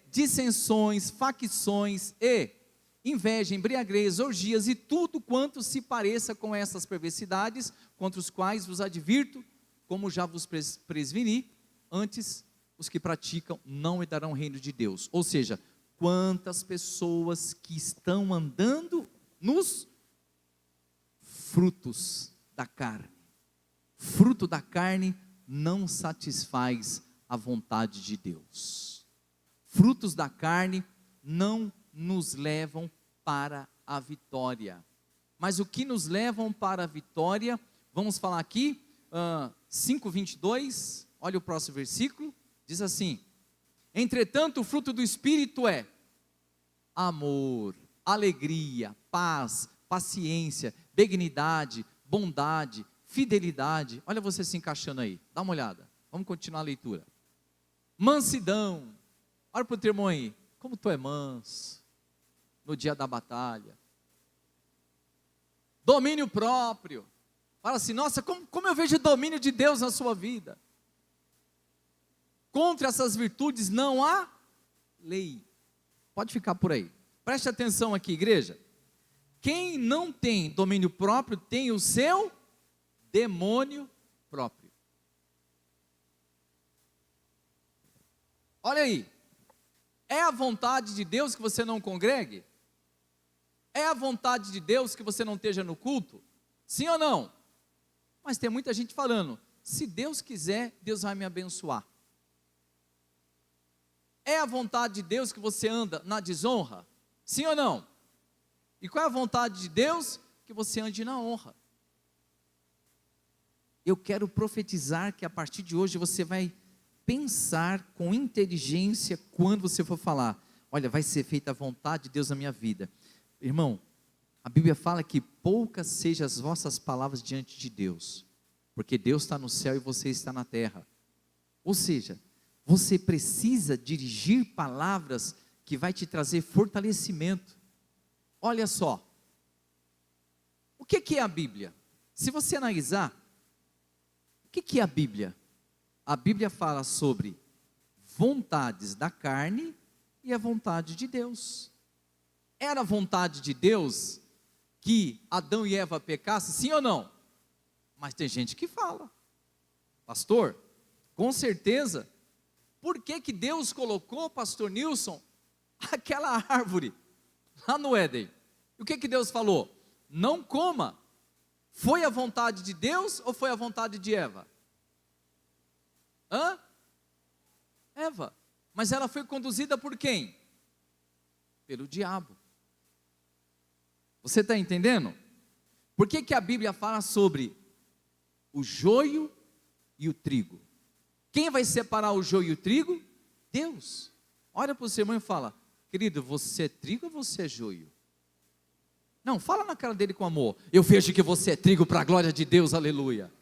dissensões, facções e inveja, embriaguez, orgias e tudo quanto se pareça com essas perversidades, contra os quais vos advirto, como já vos preveni, antes os que praticam não herdarão o reino de Deus. Ou seja, quantas pessoas que estão andando nos frutos da carne. Fruto da carne não satisfaz a vontade de Deus. Frutos da carne não nos levam para a vitória. Mas o que nos levam para a vitória, vamos falar aqui, 5:22, olha o próximo versículo, diz assim: entretanto o fruto do Espírito é amor, alegria, paz, paciência, benignidade, bondade, fidelidade. Olha você se encaixando aí, dá uma olhada, vamos continuar a leitura. Mansidão, olha para o teu irmão aí, como tu é manso, no dia da batalha. Domínio próprio, fala assim, nossa, como eu vejo o domínio de Deus na sua vida. Contra essas virtudes não há lei. Pode ficar por aí, preste atenção aqui, igreja. Quem não tem domínio próprio, tem o seu demônio próprio. Olha aí, é a vontade de Deus que você não congregue? É a vontade de Deus que você não esteja no culto? Sim ou não? Mas tem muita gente falando, se Deus quiser, Deus vai me abençoar. É a vontade de Deus que você anda na desonra? Sim ou não? E qual é a vontade de Deus? Que você ande na honra. Eu quero profetizar que a partir de hoje você vai pensar com inteligência quando você for falar, olha, vai ser feita a vontade de Deus na minha vida. Irmão, a Bíblia fala que poucas sejam as vossas palavras diante de Deus, porque Deus está no céu e você está na terra. Ou seja, você precisa dirigir palavras que vai te trazer fortalecimento. Olha só, o que é a Bíblia? Se você analisar, o que é a Bíblia? A Bíblia fala sobre vontades da carne e a vontade de Deus. Era a vontade de Deus que Adão e Eva pecassem, sim ou não? Mas tem gente que fala, pastor, com certeza, por que Deus colocou, pastor Nilson, aquela árvore lá no Éden? E o que Deus falou? Não coma. Foi a vontade de Deus ou foi a vontade de Eva? Eva. Mas ela foi conduzida por quem? Pelo diabo. Você está entendendo? Por que que a Bíblia fala sobre o joio e o trigo? Quem vai separar o joio e o trigo? Deus. Olha para o seu irmão e fala: querido, você é trigo ou você é joio? Não, fala na cara dele com amor. Eu vejo que você é trigo para a glória de Deus, aleluia.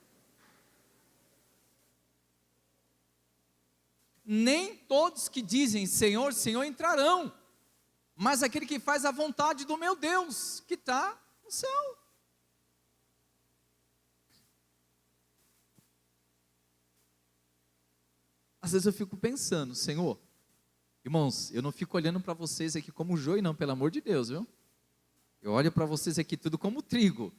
Nem todos que dizem Senhor, Senhor entrarão, mas aquele que faz a vontade do meu Deus, que está no céu. Às vezes eu fico pensando, Senhor, irmãos, eu não fico olhando para vocês aqui como joio não, pelo amor de Deus, viu? Eu olho para vocês aqui tudo como trigo.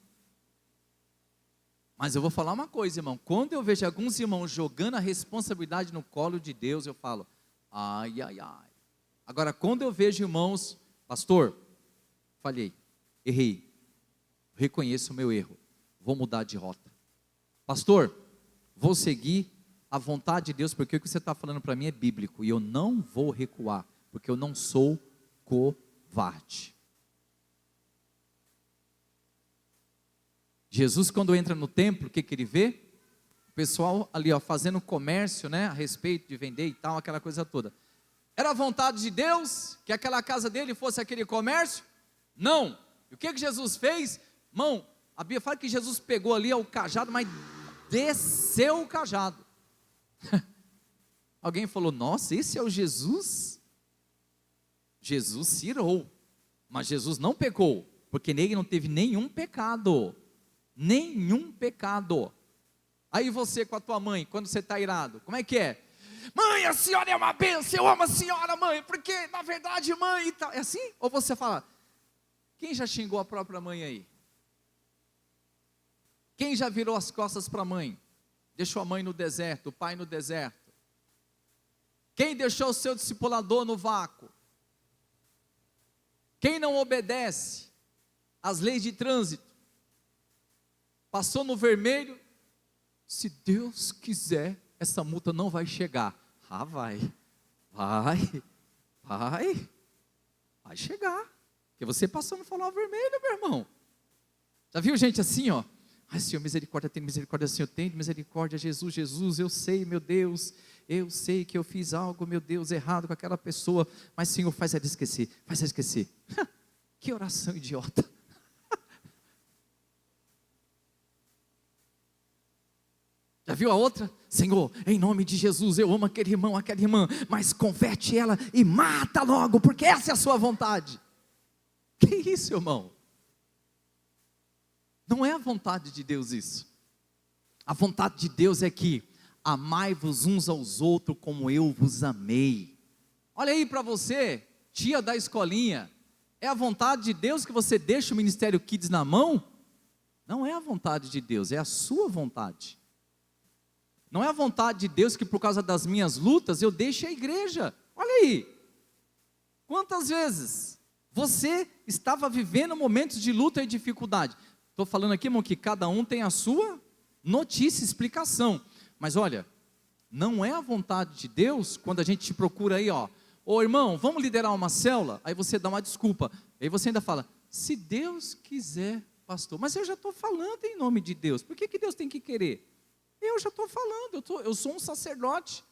Mas eu vou falar uma coisa, irmão, quando eu vejo alguns irmãos jogando a responsabilidade no colo de Deus, eu falo, ai, ai, ai. Agora, quando eu vejo irmãos, pastor, falhei, errei, reconheço o meu erro, vou mudar de rota. Pastor, vou seguir a vontade de Deus, porque o que você está falando para mim é bíblico, e eu não vou recuar, porque eu não sou covarde. Jesus, quando entra no templo, o que ele vê? O pessoal ali, ó, fazendo comércio, né, a respeito de vender e tal, aquela coisa toda. Era a vontade de Deus que aquela casa dele fosse aquele comércio? Não. E o que Jesus fez? Irmão, a Bíblia fala que Jesus pegou ali o cajado, mas desceu o cajado. Alguém falou, nossa, esse é o Jesus? Jesus se irou, mas Jesus não pecou, porque nele não teve nenhum pecado. Nenhum pecado. Aí você com a tua mãe, quando você está irado, como é que é? Mãe, a senhora é uma bênção, eu amo a senhora, mãe, porque na verdade, mãe, e tal. É assim? Ou você fala, quem já xingou a própria mãe aí? Quem já virou as costas para a mãe? Deixou a mãe no deserto, o pai no deserto? Quem deixou o seu discipulador no vácuo? Quem não obedece às leis de trânsito? Passou no vermelho, se Deus quiser, essa multa não vai chegar. Ah, vai chegar, porque você passou no farol vermelho, meu irmão. Já viu gente assim, ó? Ai, Senhor, misericórdia, tem misericórdia, Senhor, tem misericórdia, Jesus, Jesus, eu sei, meu Deus, eu sei que eu fiz algo, meu Deus, errado com aquela pessoa, mas Senhor, faz ela esquecer. Que oração idiota. Já viu a outra? Senhor, em nome de Jesus, eu amo aquele irmão, aquela irmã, mas converte ela e mata logo, porque essa é a sua vontade. Que isso, irmão? Não é a vontade de Deus isso. A vontade de Deus é que amai-vos uns aos outros como eu vos amei. Olha aí para você, tia da escolinha, é a vontade de Deus que você deixe o Ministério Kids na mão? Não é a vontade de Deus, é a sua vontade. Não é a vontade de Deus que por causa das minhas lutas eu deixe a igreja. Olha aí, quantas vezes você estava vivendo momentos de luta e dificuldade? Estou falando aqui, irmão, que cada um tem a sua notícia, explicação. Mas olha, não é a vontade de Deus quando a gente te procura aí, ó. Ô irmão, vamos liderar uma célula? Aí você dá uma desculpa. Aí você ainda fala, se Deus quiser, pastor. Mas eu já estou falando em nome de Deus. Por que Deus tem que querer? Eu já estou falando, eu sou um sacerdote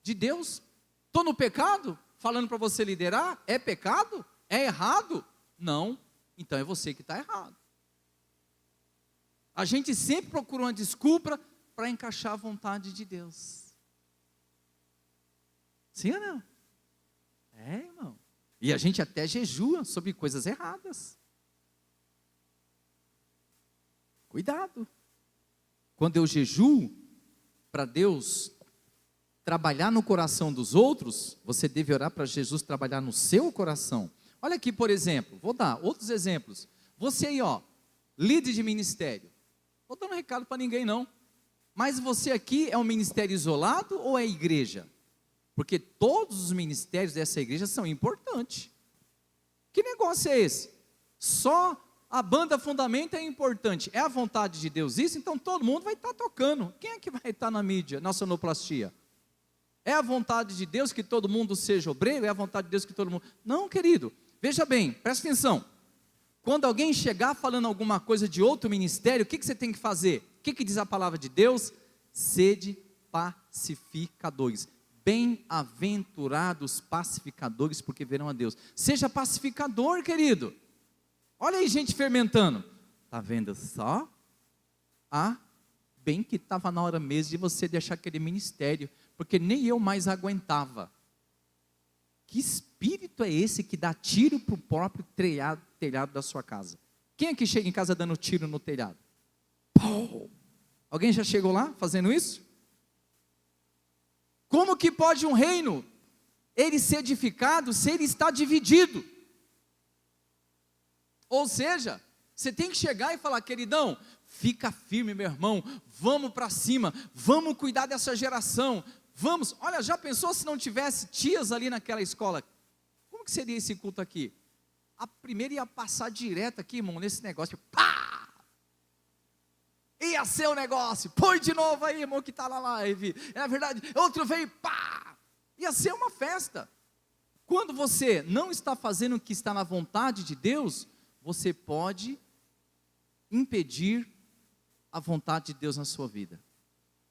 de Deus. Estou no pecado? Falando para você liderar? É pecado? É errado? Não, então é você que está errado. A gente sempre procura uma desculpa para encaixar a vontade de Deus. Sim ou não? É, irmão. E a gente até jejua sobre coisas erradas. Cuidado. Quando eu jejuo para Deus trabalhar no coração dos outros, você deve orar para Jesus trabalhar no seu coração. Olha aqui, por exemplo, vou dar outros exemplos. Você aí, ó, líder de ministério. Não estou dando recado para ninguém não. Mas você aqui é um ministério isolado ou é igreja? Porque todos os ministérios dessa igreja são importantes. Que negócio é esse? Só a banda Fundamento é importante. É a vontade de Deus isso? Então todo mundo vai estar tocando. Quem é que vai estar na mídia, na sonoplastia? É a vontade de Deus que todo mundo seja obreiro? É a vontade de Deus que todo mundo... Não, querido. Veja bem, presta atenção. Quando alguém chegar falando alguma coisa de outro ministério, o que você tem que fazer? O que diz a palavra de Deus? Sede pacificadores. Bem-aventurados pacificadores, porque verão a Deus. Seja pacificador, querido. Olha aí gente fermentando. Está vendo só? Bem que estava na hora mesmo de você deixar aquele ministério, porque nem eu mais aguentava. Que espírito é esse que dá tiro para o próprio telhado da sua casa? Quem aqui chega em casa dando tiro no telhado? Pô! Alguém já chegou lá fazendo isso? Como que pode um reino ele ser edificado se ele está dividido? Ou seja, você tem que chegar e falar: queridão, fica firme, meu irmão, vamos para cima, vamos cuidar dessa geração, vamos. Olha, já pensou se não tivesse tias ali naquela escola? Como que seria esse culto aqui? A primeira ia passar direto aqui, irmão, nesse negócio, pá! Ia ser o negócio, põe de novo aí, irmão, que está na live, é verdade, outro veio, pá! Ia ser uma festa. Quando você não está fazendo o que está na vontade de Deus, você pode impedir a vontade de Deus na sua vida.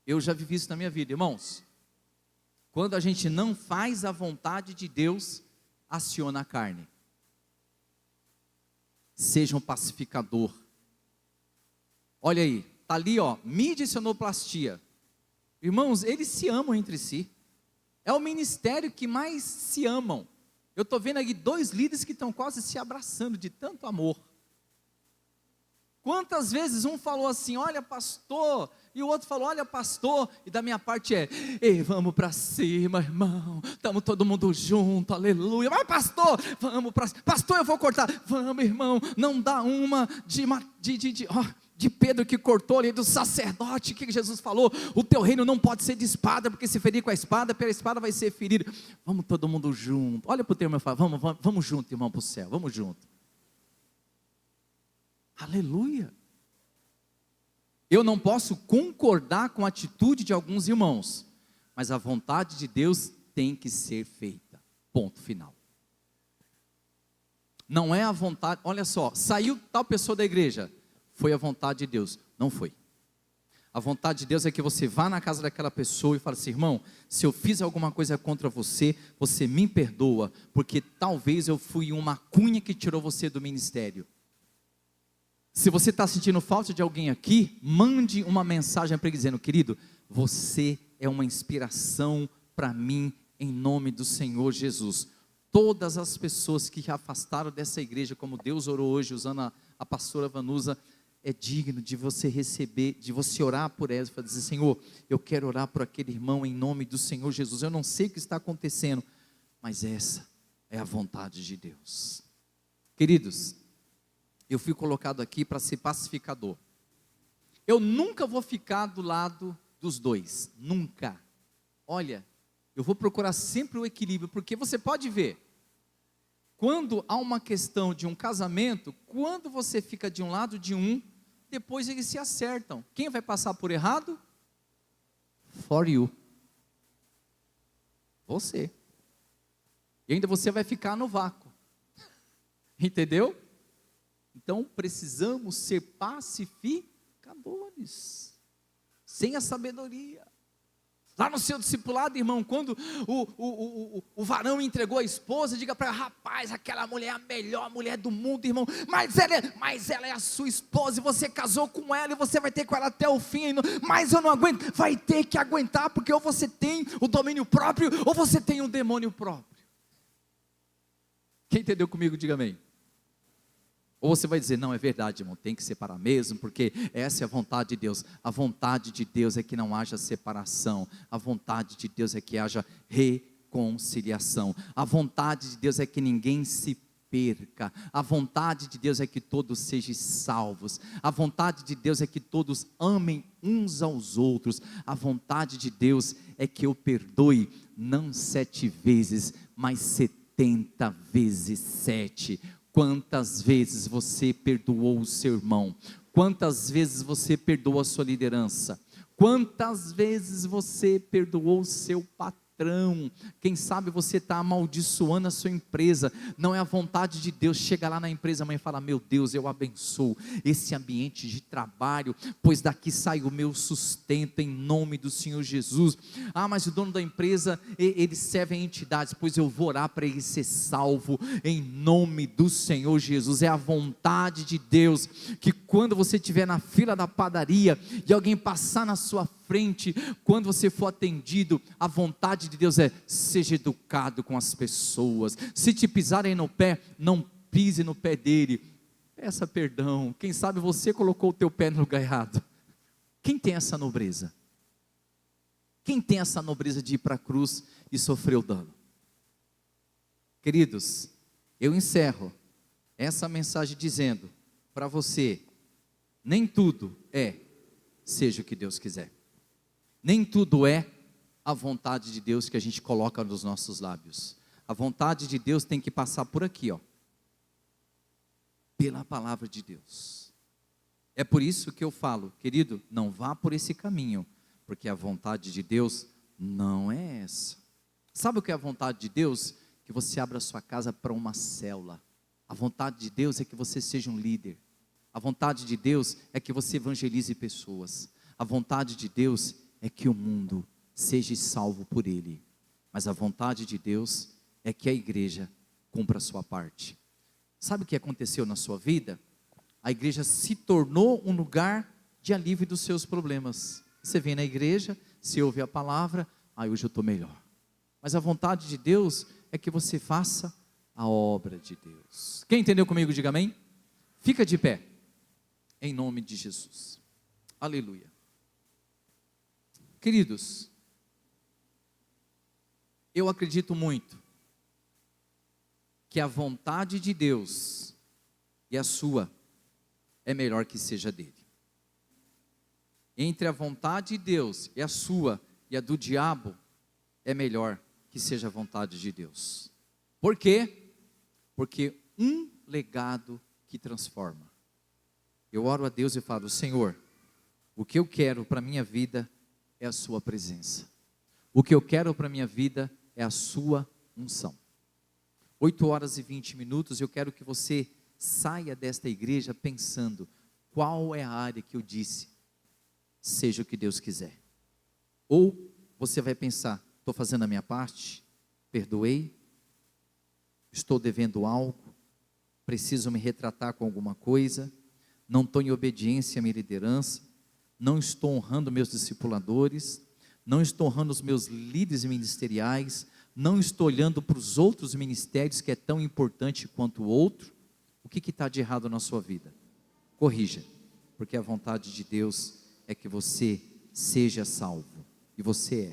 Eu já vivi isso na minha vida, irmãos. Quando a gente não faz a vontade de Deus, aciona a carne. Seja um pacificador. Olha aí, está ali, ó, mídia e sonoplastia. Irmãos, eles se amam entre si. É o ministério que mais se amam. Eu estou vendo aqui 2 líderes que estão quase se abraçando de tanto amor. Quantas vezes um falou assim: olha pastor, e o outro falou: olha pastor, e da minha parte é: ei, vamos para cima, irmão, estamos todo mundo junto, aleluia. Mas pastor, vamos para cima, pastor, eu vou cortar, vamos irmão, não dá uma de Pedro que cortou ali, do sacerdote. O que Jesus falou? O teu reino não pode ser de espada, porque se ferir com a espada, pela espada vai ser ferido. Vamos todo mundo junto. Olha para o teu irmão e fala: vamos junto, irmão, para o céu, vamos junto. Aleluia. Eu não posso concordar com a atitude de alguns irmãos, mas a vontade de Deus tem que ser feita, ponto final. Não é a vontade, olha só, saiu tal pessoa da igreja, foi a vontade de Deus? Não foi. A vontade de Deus é que você vá na casa daquela pessoa e fale assim: irmão, se eu fiz alguma coisa contra você, você me perdoa, porque talvez eu fui uma cunha que tirou você do ministério. Se você está sentindo falta de alguém aqui, mande uma mensagem para ele dizendo: querido, você é uma inspiração para mim, em nome do Senhor Jesus. Todas as pessoas que afastaram dessa igreja, como Deus orou hoje, usando a pastora Vanusa, é digno de você receber, de você orar por elas, para dizer: Senhor, eu quero orar por aquele irmão em nome do Senhor Jesus. Eu não sei o que está acontecendo, mas essa é a vontade de Deus. Queridos, eu fui colocado aqui para ser pacificador. Eu nunca vou ficar do lado dos dois, nunca. Olha, eu vou procurar sempre o equilíbrio, porque você pode ver, quando há uma questão de um casamento, quando você fica de um lado de um, depois eles se acertam. Quem vai passar por errado? For you. Você. E ainda você vai ficar no vácuo. Entendeu? Então precisamos ser pacificadores. Sem a sabedoria. Lá no seu discipulado, irmão, quando o varão entregou a esposa, diga para ela: rapaz, aquela mulher é a melhor mulher do mundo, irmão, mas ela é a sua esposa, e você casou com ela, e você vai ter com ela até o fim, mas eu não aguento. Vai ter que aguentar, porque ou você tem o domínio próprio, ou você tem um demônio próprio. Quem entendeu comigo, diga amém. Ou você vai dizer: não, é verdade, irmão, tem que separar mesmo, porque essa é a vontade de Deus. A vontade de Deus é que não haja separação. A vontade de Deus é que haja reconciliação. A vontade de Deus é que ninguém se perca. A vontade de Deus é que todos sejam salvos. A vontade de Deus é que todos amem uns aos outros. A vontade de Deus é que eu perdoe, não 7 vezes, mas 70 vezes 7. Quantas vezes você perdoou o seu irmão? Quantas vezes você perdoou a sua liderança? Quantas vezes você perdoou o seu patrão? patrão, quem sabe você está amaldiçoando a sua empresa, não é a vontade de Deus. Chega lá na empresa amanhã e fala: meu Deus, eu abençoo esse ambiente de trabalho, pois daqui sai o meu sustento em nome do Senhor Jesus. Ah, mas o dono da empresa, ele serve a entidades, pois eu vou orar para ele ser salvo em nome do Senhor Jesus. É a vontade de Deus, que quando você estiver na fila da padaria e alguém passar na sua frente, quando você for atendido, a vontade de Deus é: seja educado com as pessoas, se te pisarem no pé, não pise no pé dele, peça perdão. Quem sabe você colocou o teu pé no lugar errado. Quem tem essa nobreza? Quem tem essa nobreza de ir para a cruz e sofrer o dano? Queridos, eu encerro essa mensagem dizendo para você: nem tudo seja o que Deus quiser. Nem tudo é a vontade de Deus que a gente coloca nos nossos lábios. A vontade de Deus tem que passar por aqui, pela palavra de Deus. É por isso que eu falo, querido, não vá por esse caminho, porque a vontade de Deus não é essa. Sabe o que é a vontade de Deus? Que você abra sua casa para uma célula. A vontade de Deus é que você seja um líder. A vontade de Deus é que você evangelize pessoas. A vontade de Deus é que o mundo seja salvo por Ele. Mas a vontade de Deus é que a igreja cumpra a sua parte. Sabe o que aconteceu na sua vida? A igreja se tornou um lugar de alívio dos seus problemas. Você vem na igreja, você ouve a palavra: hoje eu estou melhor. Mas a vontade de Deus é que você faça a obra de Deus. Quem entendeu comigo, diga amém. Fica de pé, em nome de Jesus. Aleluia. Queridos, eu acredito muito que a vontade de Deus e a sua é melhor que seja dele. Entre a vontade de Deus e a sua e a do diabo, é melhor que seja a vontade de Deus. Por quê? Porque um legado que transforma. Eu oro a Deus e falo: Senhor, o que eu quero para a minha vida é a sua presença. O que eu quero para a minha vida é a sua unção. 8h20, eu quero que você saia desta igreja pensando: qual é a área que eu disse, seja o que Deus quiser. Ou você vai pensar: estou fazendo a minha parte, perdoei, estou devendo algo, preciso me retratar com alguma coisa, não estou em obediência à minha liderança, não estou honrando meus discipuladores, não estou honrando os meus líderes ministeriais, não estou olhando para os outros ministérios, que é tão importante quanto o outro. O que está de errado na sua vida? Corrija, porque a vontade de Deus é que você seja salvo, e você é.